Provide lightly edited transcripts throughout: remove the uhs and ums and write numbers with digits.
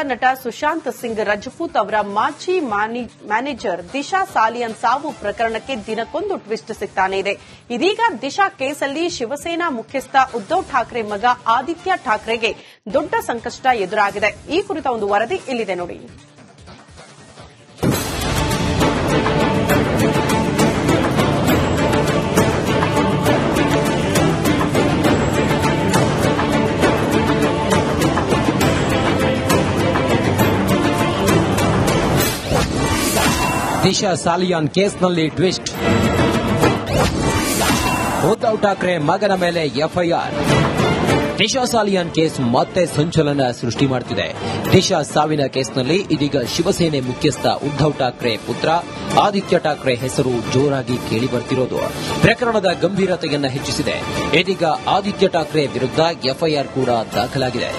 ನಟ ಸುಶಾಂತ್ ಸಿಂಗ್ ರಜಪೂತ್ ಅವರ ಮಾಜಿ ಮ್ಯಾನೇಜರ್ ದಿಶಾ ಸಾಲಿಯನ್ ಸಾವು ಪ್ರಕರಣಕ್ಕೆ ದಿನಕ್ಕೊಂದು ಟ್ವಿಸ್ಟ್ ಸಿಗ್ತಾನೆ ಇದೆ. ಇದೀಗ ದಿಶಾ ಕೇಸಲ್ಲಿ ಶಿವಸೇನಾ ಮುಖ್ಯಸ್ಥ ಉದ್ದವ್ ಠಾಕ್ರೆ ಮಗ ಆದಿತ್ಯ ಠಾಕ್ರೆಗೆ ದೊಡ್ಡ ಸಂಕಷ್ಟ ಎದುರಾಗಿದೆ. ಈ ಕುರಿತ ಒಂದು ವರದಿ ಇಲ್ಲಿದೆ ನೋಡಿ. ದಿಶಾ ಸಾಲಿಯಾನ್ ಕೇಸ್ನಲ್ಲಿ ಟ್ವಿಸ್ಟ್. ಉದ್ದವ್ ಠಾಕ್ರೆ ಮಗನ ಮೇಲೆ ಎಫ್ಐಆರ್. ದಿಶಾ ಸಾಲಿಯಾನ್ ಕೇಸ್ ಮತ್ತೆ ಸಂಚಲನ ಸೃಷ್ಟಿ ಮಾಡುತ್ತಿದೆ. ದಿಶಾ ಸಾವಿನ ಕೇಸ್ನಲ್ಲಿ ಇದೀಗ ಶಿವಸೇನೆ ಮುಖ್ಯಸ್ಥ ಉದ್ದವ್ ಠಾಕ್ರೆ ಪುತ್ರ ಆದಿತ್ಯ ಠಾಕ್ರೆ ಹೆಸರು ಜೋರಾಗಿ ಕೇಳಿಬರುತ್ತಿರೋದು ಪ್ರಕರಣದ ಗಂಭೀರತೆಯನ್ನು ಹೆಚ್ಚಿಸಿದೆ. ಇದೀಗ ಆದಿತ್ಯ ಠಾಕ್ರೆ ವಿರುದ್ಧ ಎಫ್ಐಆರ್ ಕೂಡ ದಾಖಲಾಗಿದೆ.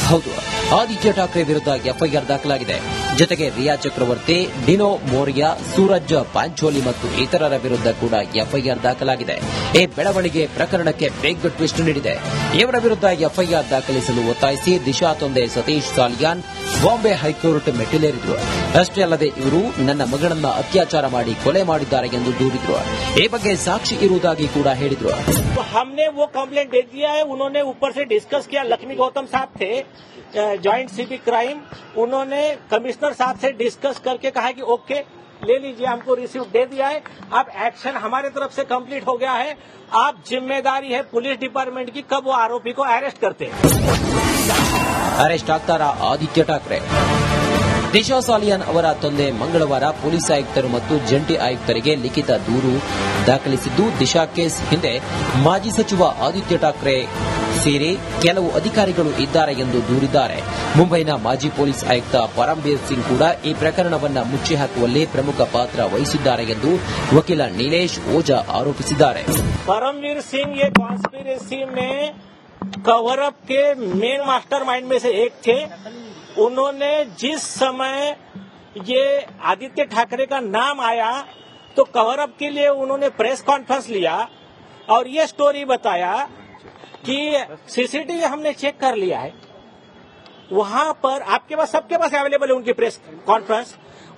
ಹೌದು, ಆದಿತ್ಯ ಠಾಕ್ರೆ ವಿರುದ್ಧ ಎಫ್ಐಆರ್ ದಾಖಲಾಗಿದೆ. ಜೊತೆಗೆ ರಿಯಾ ಚಕ್ರವರ್ತಿ, ಡಿನೋ ಮೋರಿಯಾ, ಸೂರಜ್ ಪಾಂಚೋಲಿ ಮತ್ತು ಇತರರ ವಿರುದ್ಧ ಕೂಡ ಎಫ್ಐಆರ್ ದಾಖಲಾಗಿದೆ. ಈ ಬೆಳವಣಿಗೆ ಪ್ರಕರಣಕ್ಕೆ ಬಿಗ್ ಟ್ವಿಸ್ಟ್ ನೀಡಿದೆ. ಇವರ ವಿರುದ್ಧ ಎಫ್ಐಆರ್ ದಾಖಲಿಸಲು ಒತ್ತಾಯಿಸಿ ದಿಶಾ ತಂದೆ ಸತೀಶ್ ಸಾಲಿಯಾನ್ ಬಾಂಬೆ ಹೈಕೋರ್ಟ್ ಮೆಟ್ಟಿಲೇರಿದ್ರು. ಅಷ್ಟೇ ಅಲ್ಲದೆ ಇವರು ನನ್ನ ಮಗಳನ್ನ ಅತ್ಯಾಚಾರ ಮಾಡಿ ಕೊಲೆ ಮಾಡಿದ್ದಾರೆ ಎಂದು ದೂರಿದ್ರು. ಈ ಬಗ್ಗೆ ಸಾಕ್ಷಿ ಇರುವುದಾಗಿ ಕೂಡ ಹೇಳಿದ್ರು. हमने वो कंप्लेंट दे दिया है. उन्होंने ऊपर से डिस्कस किया. लक्ष्मी गौतम साहब थे जॉइंट सीपी क्राइम, उन्होंने कमिश्नर साहब से डिस्कस करके कहा कि ओके ले लीजिए, हमको रिसीव दे दिया है. अब एक्शन हमारे तरफ से कंप्लीट हो गया है. आप जिम्मेदारी है पुलिस डिपार्टमेंट की, कब वो आरोपी को अरेस्ट करते हैं. ಅರೆಸ್ಟ್ ಆಗ್ತಾರಾ ಆದಿತ್ಯ ಠಾಕ್ರೆ? ದಿಶಾ ಸಾಲಿಯಾನ್ ಅವರ ತಂದೆ ಮಂಗಳವಾರ ಪೊಲೀಸ್ ಆಯುಕ್ತರು ಮತ್ತು ಜಂಟಿ ಆಯುಕ್ತರಿಗೆ ಲಿಖಿತ ದೂರು ದಾಖಲಿಸಿದ್ದು, ದಿಶಾ ಕೇಸ್ ಹಿಂದೆ ಮಾಜಿ ಸಚಿವ ಆದಿತ್ಯ ಠಾಕ್ರೆ ಸೇರಿ ಕೆಲವು ಅಧಿಕಾರಿಗಳು ಇದ್ದಾರೆ ಎಂದು ದೂರಿದ್ದಾರೆ. ಮುಂಬೈನ ಮಾಜಿ ಪೊಲೀಸ್ ಆಯುಕ್ತ ಪರಮ್ಬೀರ್ ಸಿಂಗ್ ಕೂಡ ಈ ಪ್ರಕರಣವನ್ನು ಮುಚ್ಚಿ ಹಾಕುವಲ್ಲಿ ಪ್ರಮುಖ ಪಾತ್ರ ವಹಿಸಿದ್ದಾರೆ ಎಂದು ವಕೀಲ ನೀಲೇಶ್ ಓಜಾ ಆರೋಪಿಸಿದ್ದಾರೆ. परमवीर सिंह ये कॉन्स्पिरेसी में कवर अप के मेन मास्टरमाइंड में से एक थे. उन्होंने जिस समय ये आदित्य ठाकरे का नाम आया तो कवर अप के लिए उन्होंने प्रेस कॉन्फ्रेंस लिया और ये स्टोरी बताया कि सीसीटीवी हमने चेक कर लिया है. वहां पर आपके पास, सबके पास अवेलेबल है उनकी प्रेस कॉन्फ्रेंस.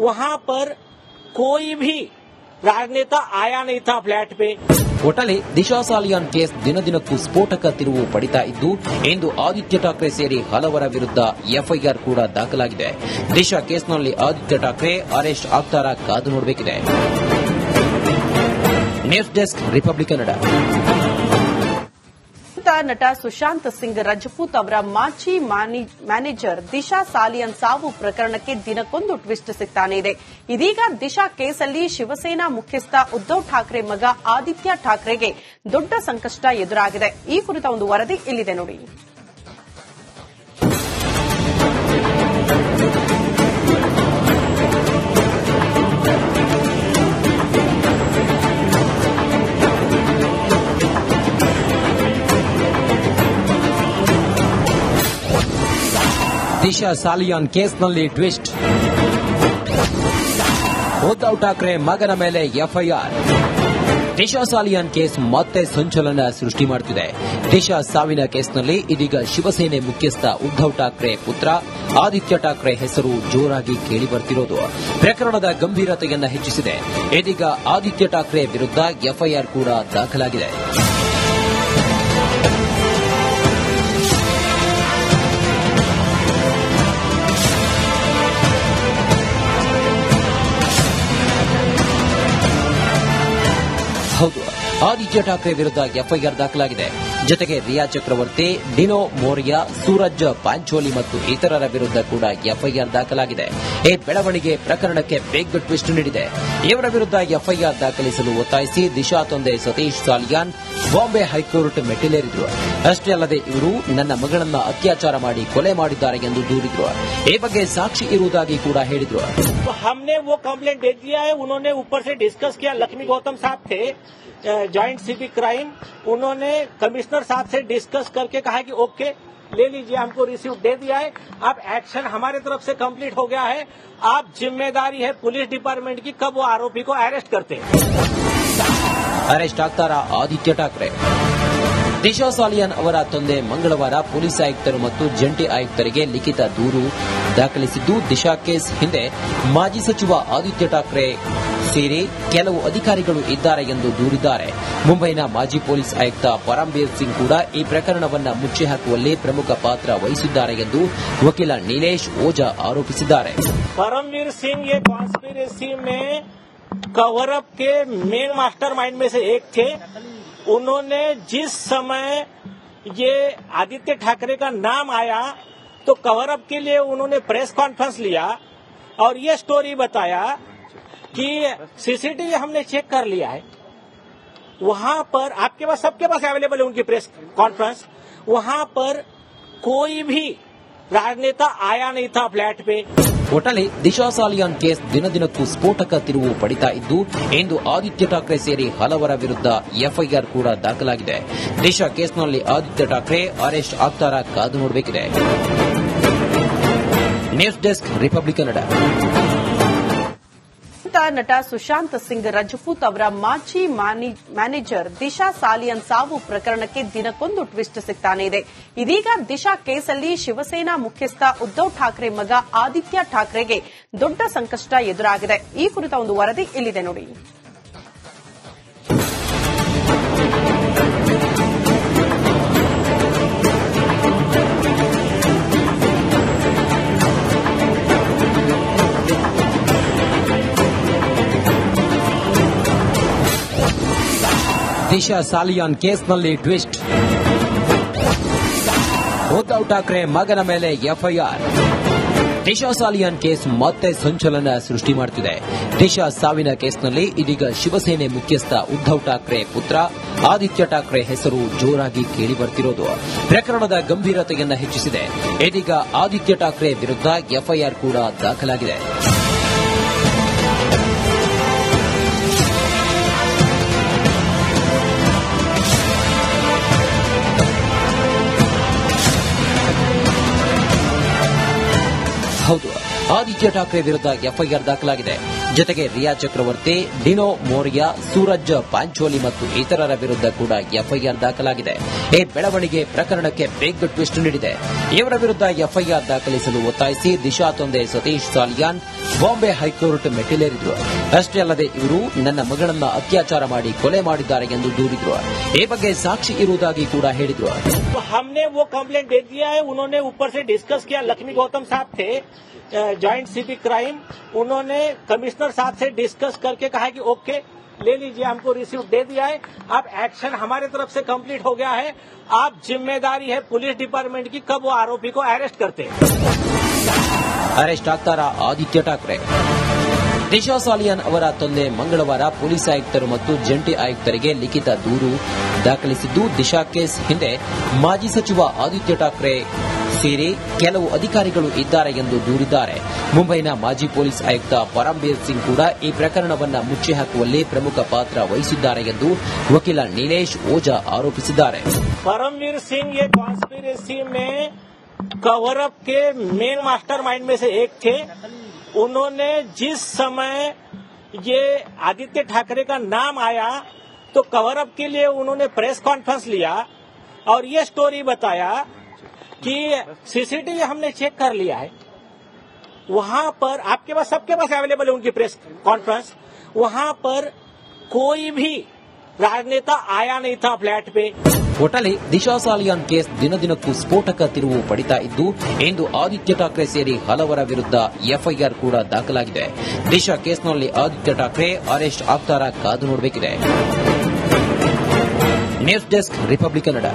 वहां पर कोई भी राजनेता आया नहीं था फ्लैट पे. ಒಟ್ಟಲ್ಲಿ ದಿಶಾ ಸಾಲಿಯಾನ್ ಕೇಸ್ ದಿನದಿನಕ್ಕೂ ಸ್ಫೋಟಕ ತಿರುವು ಪಡಿತಾ ಇದ್ದು, ಇಂದು ಆದಿತ್ಯ ಠಾಕ್ರೆ ಸೇರಿ ಹಲವರ ವಿರುದ್ಧ ಎಫ್ಐಆರ್ ಕೂಡ ದಾಖಲಾಗಿದೆ. ದಿಶಾ ಕೇಸ್ನಲ್ಲಿ ಆದಿತ್ಯ ಠಾಕ್ರೆ ಅರೆಸ್ಟ್ ಆಗ್ತಾರಾ ಕಾದು ನೋಡಬೇಕಿದೆ. News desk Republic Kannada. ನಟ ಸುಶಾಂತ್ ಸಿಂಗ್ ರಜಪೂತ್ ಅವರ ಮಾಜಿ ಮ್ಯಾನೇಜರ್ ದಿಶಾ ಸಾಲಿಯನ್ ಸಾವು ಪ್ರಕರಣಕ್ಕೆ ದಿನಕ್ಕೊಂದು ಟ್ವಿಸ್ಟ್ ಸಿಗ್ತಾನೆ ಇದೆ. ಇದೀಗ ದಿಶಾ ಕೇಸಲ್ಲಿ ಶಿವಸೇನಾ ಮುಖ್ಯಸ್ಥ ಉದ್ದವ್ ಠಾಕ್ರೆ ಮಗ ಆದಿತ್ಯ ಠಾಕ್ರೆಗೆ ದೊಡ್ಡ ಸಂಕಷ್ಟ ಎದುರಾಗಿದೆ. ಈ ಕುರಿತ ಒಂದು ವರದಿ ಇಲ್ಲಿದೆ ನೋಡಿ. ದಿಶಾ ಸಾಲಿಯಾನ್ ಕೇಸ್ನಲ್ಲಿ ಟ್ವಿಸ್ಟ್. ಉದ್ದವ್ ಠಾಕ್ರೆ ಮಗನ ಮೇಲೆ ಎಫ್ಐಆರ್. ದಿಶಾ ಸಾಲಿಯಾನ್ ಕೇಸ್ ಮತ್ತೆ ಸಂಚಲನ ಸೃಷ್ಟಿ ಮಾಡುತ್ತಿದೆ. ದಿಶಾ ಸಾವಿನ ಕೇಸ್ನಲ್ಲಿ ಇದೀಗ ಶಿವಸೇನೆ ಮುಖ್ಯಸ್ಥ ಉದ್ದವ್ ಠಾಕ್ರೆ ಪುತ್ರ ಆದಿತ್ಯ ಠಾಕ್ರೆ ಹೆಸರು ಜೋರಾಗಿ ಕೇಳಿಬರುತ್ತಿರೋದು ಪ್ರಕರಣದ ಗಂಭೀರತೆಯನ್ನು ಹೆಚ್ಚಿಸಿದೆ. ಇದೀಗ ಆದಿತ್ಯ ಠಾಕ್ರೆ ವಿರುದ್ಧ ಎಫ್ಐಆರ್ ಕೂಡ ದಾಖಲಾಗಿದೆ. ಹೌದು, ಆದಿತ್ಯ ಠಾಕ್ರೆ ವಿರುದ್ಧ ಎಫ್ಐಆರ್ ದಾಖಲಾಗಿದೆ. ಜೊತೆಗೆ ರಿಯಾ ಚಕ್ರವರ್ತಿ, ಡಿನೋ ಮೋರಿಯಾ, ಸೂರಜ್ ಪಾಂಚೋಲಿ ಮತ್ತು ಇತರರ ವಿರುದ್ಧ ಕೂಡ ಎಫ್ಐಆರ್ ದಾಖಲಾಗಿದೆ. ಈ ಬೆಳವಣಿಗೆ ಪ್ರಕರಣಕ್ಕೆ ಬಿಗ್ ಟ್ವಿಸ್ಟ್ ನೀಡಿದೆ. ಇವರ ವಿರುದ್ಧ ಎಫ್ಐಆರ್ ದಾಖಲಿಸಲು ಒತ್ತಾಯಿಸಿ ದಿಶಾ ತಂದೆ ಸತೀಶ್ ಸಾಲಿಯಾನ್ ಬಾಂಬೆ ಹೈಕೋರ್ಟ್ ಮೆಟ್ಟಿಲೇರಿದ್ರು. ಅಷ್ಟೇ ಅಲ್ಲದೆ ಇವರು ನನ್ನ ಮಗಳನ್ನ ಅತ್ಯಾಚಾರ ಮಾಡಿ ಕೊಲೆ ಮಾಡಿದ್ದಾರೆ ಎಂದು ದೂರಿದ್ರು. ಈ ಬಗ್ಗೆ ಸಾಕ್ಷಿ ಇರುವುದಾಗಿ ಕೂಡ ಹೇಳಿದ್ರು. हमने वो कंप्लेंट दे दिया है. उन्होंने ऊपर से डिस्कस किया. लक्ष्मी गौतम साहब थे जॉइंट सीपी क्राइम, उन्होंने कमिश्नर साहब से डिस्कस करके कहा कि ओके ले लीजिए, हमको रिसीव दे दिया है, अब एक्शन हमारे तरफ से कंप्लीट हो गया है, आप जिम्मेदारी है पुलिस डिपार्टमेंट की, कब वो आरोपी को अरेस्ट करते हैं। ಅರೆಸ್ಟ್ ಆಗ್ತಾರಾ ಆದಿತ್ಯ ಠಾಕ್ರೆ? ದಿಶಾ ಸಾಲಿಯಾನ್ ಅವರ ತಂದೆ ಮಂಗಳವಾರ ಪೊಲೀಸ್ ಆಯುಕ್ತರು ಮತ್ತು ಜಂಟಿ ಆಯುಕ್ತರಿಗೆ ಲಿಖಿತ ದೂರು ದಾಖಲಿಸಿದ್ದು, ದಿಶಾ ಕೇಸ್ ಹಿಂದೆ ಮಾಜಿ ಸಚಿವ ಆದಿತ್ಯ ಠಾಕ್ರೆ ಸೇರಿ ಕೆಲವು ಅಧಿಕಾರಿಗಳು ಇದ್ದಾರೆ ಎಂದು ದೂರಿದ್ದಾರೆ. ಮುಂಬೈನ ಮಾಜಿ ಪೊಲೀಸ್ ಆಯುಕ್ತ ಪರಮ್ಬೀರ್ ಸಿಂಗ್ ಕೂಡ ಈ ಪ್ರಕರಣವನ್ನು ಮುಚ್ಚಿ ಹಾಕುವಲ್ಲಿ ಪ್ರಮುಖ ಪಾತ್ರ ವಹಿಸಿದ್ದಾರೆ ಎಂದು ವಕೀಲ ನೀಲೇಶ್ ಓಜಾ ಆರೋಪಿಸಿದ್ದಾರೆ. परमवीर सिंह ये कॉन्स्पिरेसी में कवर अप के मेन मास्टरमाइंड में से एक थे। उन्होंने जिस समय ये आदित्य ठाकरे का नाम आया तो कवर अप के लिए उन्होंने प्रेस कॉन्फ्रेंस लिया और ये स्टोरी बताया कि सीसीटीवी हमने चेक कर लिया है, वहां पर आपके पास सबके पास अवेलेबल है उनकी प्रेस कॉन्फ्रेंस, वहां पर कोई भी राजनेता आया नहीं था फ्लैट पे. ಒಟ್ಟಲ್ಲಿ ದಿಶಾ ಸಾಲಿಯಾನ್ ಕೇಸ್ ದಿನದಿನಕ್ಕೂ ಸ್ಫೋಟಕ ತಿರುವು ಪಡಿತಾ ಇದ್ದು, ಇಂದು ಆದಿತ್ಯ ಠಾಕ್ರೆ ಸೇರಿ ಹಲವರ ವಿರುದ್ಧ ಎಫ್ಐಆರ್ ಕೂಡ ದಾಖಲಾಗಿದೆ. ದಿಶಾ ಕೇಸ್ನಲ್ಲಿ ಆದಿತ್ಯ ಠಾಕ್ರೆ ಅರೆಸ್ಟ್ ಆಗ್ತಾರಾ ಕಾದು ನೋಡಬೇಕಿದೆ. News desk Republic Kannada. ನಟ ಸುಶಾಂತ್ ಸಿಂಗ್ ರಜಪೂತ್ ಅವರ ಮಾಜಿ ಮ್ಯಾನೇಜರ್ ದಿಶಾ ಸಾಲಿಯನ್ ಸಾವು ಪ್ರಕರಣಕ್ಕೆ ದಿನಕ್ಕೊಂದು ಟ್ವಿಸ್ಟ್ ಸಿಗ್ತಾನೆ ಇದೆ. ಇದೀಗ ದಿಶಾ ಕೇಸಲ್ಲಿ ಶಿವಸೇನಾ ಮುಖ್ಯಸ್ಥ ಉದ್ದವ್ ಠಾಕ್ರೆ ಮಗ ಆದಿತ್ಯ ಠಾಕ್ರೆಗೆ ದೊಡ್ಡ ಸಂಕಷ್ಟ ಎದುರಾಗಿದೆ. ಈ ಕುರಿತ ಒಂದು ವರದಿ ಇಲ್ಲಿದೆ ನೋಡಿ. ದಿಶಾ ಸಾಲಿಯಾನ್ ಕೇಸ್ನಲ್ಲಿ ಟ್ವಿಸ್ಟ್. ಉದ್ದವ್ ಠಾಕ್ರೆ ಮಗನ ಮೇಲೆ ಎಫ್ಐಆರ್. ದಿಶಾ ಸಾಲಿಯಾನ್ ಕೇಸ್ ಮತ್ತೆ ಸಂಚಲನ ಸೃಷ್ಟಿ ಮಾಡುತ್ತಿದೆ. ದಿಶಾ ಸಾವಿನ ಕೇಸ್ನಲ್ಲಿ ಇದೀಗ ಶಿವಸೇನೆ ಮುಖ್ಯಸ್ಥ ಉದ್ದವ್ ಠಾಕ್ರೆ ಪುತ್ರ ಆದಿತ್ಯ ಠಾಕ್ರೆ ಹೆಸರು ಜೋರಾಗಿ ಕೇಳಿಬರುತ್ತಿರೋದು ಪ್ರಕರಣದ ಗಂಭೀರತೆಯನ್ನು ಹೆಚ್ಚಿಸಿದೆ. ಇದೀಗ ಆದಿತ್ಯ ಠಾಕ್ರೆ ವಿರುದ್ಧ ಎಫ್ಐಆರ್ ಕೂಡ ದಾಖಲಾಗಿದೆ. ಹೌದು, ಆದಿತ್ಯ ಠಾಕ್ರೆ ವಿರುದ್ಧ ಎಫ್ಐಆರ್ ದಾಖಲಾಗಿದೆ. ಜೊತೆಗೆ ರಿಯಾ ಚಕ್ರವರ್ತಿ, ಡಿನೋ ಮೋರಿಯಾ, ಸೂರಜ್ ಪಾಂಚೋಲಿ ಮತ್ತು ಇತರರ ವಿರುದ್ಧ ಕೂಡ ಎಫ್ಐಆರ್ ದಾಖಲಾಗಿದೆ. ಈ ಬೆಳವಣಿಗೆ ಪ್ರಕರಣಕ್ಕೆ ಬಿಗ್ ಟ್ವಿಸ್ಟ್ ನೀಡಿದೆ. ಇವರ ವಿರುದ್ಧ ಎಫ್ಐಆರ್ ದಾಖಲಿಸಲು ಒತ್ತಾಯಿಸಿ ದಿಶಾ ತಂದೆ ಸತೀಶ್ ಸಾಲಿಯಾನ್ ಬಾಂಬೆ ಹೈಕೋರ್ಟ್ ಮೆಟ್ಟಿಲೇರಿದ್ರು. ಅಷ್ಟೇ ಅಲ್ಲದೆ ಇವರು ನನ್ನ ಮಗಳನ್ನ ಅತ್ಯಾಚಾರ ಮಾಡಿ ಕೊಲೆ ಮಾಡಿದ್ದಾರೆ ಎಂದು ದೂರಿದ್ರು. ಈ ಬಗ್ಗೆ ಸಾಕ್ಷಿ ಇರುವುದಾಗಿ ಕೂಡ ಹೇಳಿದ್ರು. हमने वो कंप्लेंट दे दिया है, उन्होंने ऊपर से डिस्कस किया. लक्ष्मी गौतम साहब थे जॉइंट सीपी क्राइम, उन्होंने कमिश्नर साहब से डिस्कस करके कहा कि ओके ले लीजिए, हमको रिसीव दे दिया है, अब एक्शन हमारे तरफ से कंप्लीट हो गया है, आप जिम्मेदारी है पुलिस डिपार्टमेंट की, कब वो आरोपी को अरेस्ट करते हैं. ಅರೆಸ್ಟ್ ಆಗ್ತಾರಾ ಆದಿತ್ಯ ಠಾಕ್ರೆ? ದಿಶಾ ಸಾಲಿಯಾನ್ ಅವರ ತಂದೆ ಮಂಗಳವಾರ ಪೊಲೀಸ್ ಆಯುಕ್ತರು ಮತ್ತು ಜಂಟಿ ಆಯುಕ್ತರಿಗೆ ಲಿಖಿತ ದೂರು ದಾಖಲಿಸಿದ್ದು, ದಿಶಾ ಕೇಸ್ ಹಿಂದೆ ಮಾಜಿ ಸಚಿವ ಆದಿತ್ಯ ಠಾಕ್ರೆ ಸೇರಿ ಕೆಲವು ಅಧಿಕಾರಿಗಳು ಇದ್ದಾರೆ ಎಂದು ದೂರಿದ್ದಾರೆ. ಮುಂಬೈನ ಮಾಜಿ ಪೊಲೀಸ್ ಆಯುಕ್ತ ಪರಮ್ಬೀರ್ ಸಿಂಗ್ ಕೂಡ ಈ ಪ್ರಕರಣವನ್ನು ಮುಚ್ಚಿ ಹಾಕುವಲ್ಲಿ ಪ್ರಮುಖ ಪಾತ್ರ ವಹಿಸಿದ್ದಾರೆ ಎಂದು ವಕೀಲ ನೀಲೇಶ್ ಓಜಾ ಆರೋಪಿಸಿದ್ದಾರೆ. परमवीर सिंह ये कॉन्स्पिरेसी में कवर अप के मेन मास्टरमाइंड में से एक थे। उन्होंने जिस समय ये आदित्य ठाकरे का नाम आया तो कवर अप के लिए उन्होंने प्रेस कॉन्फ्रेंस लिया और ये स्टोरी बताया कि सीसीटीवी हमने चेक कर लिया है, वहां पर आपके पास सबके पास अवेलेबल है उनकी प्रेस कॉन्फ्रेंस, वहां पर कोई भी राजनेता आया नहीं था फ्लैट पे. ಒಟ್ಟಲ್ಲಿ ದಿಶಾ ಸಾಲಿಯಾನ್ ಕೇಸ್ ದಿನದಿನಕ್ಕೂ ಸ್ಫೋಟಕ ತಿರುವು ಪಡಿತಾ ಇದ್ದು, ಇಂದು ಆದಿತ್ಯ ಠಾಕ್ರೆ ಸೇರಿ ಹಲವರ ವಿರುದ್ಧ ಎಫ್ಐಆರ್ ಕೂಡ ದಾಖಲಾಗಿದೆ. ದಿಶಾ ಕೇಸ್ನಲ್ಲಿ ಆದಿತ್ಯ ಠಾಕ್ರೆ ಅರೆಸ್ಟ್ ಆಗ್ತಾರಾ ಕಾದು ನೋಡಬೇಕಿದೆ. News desk Republic Kannada.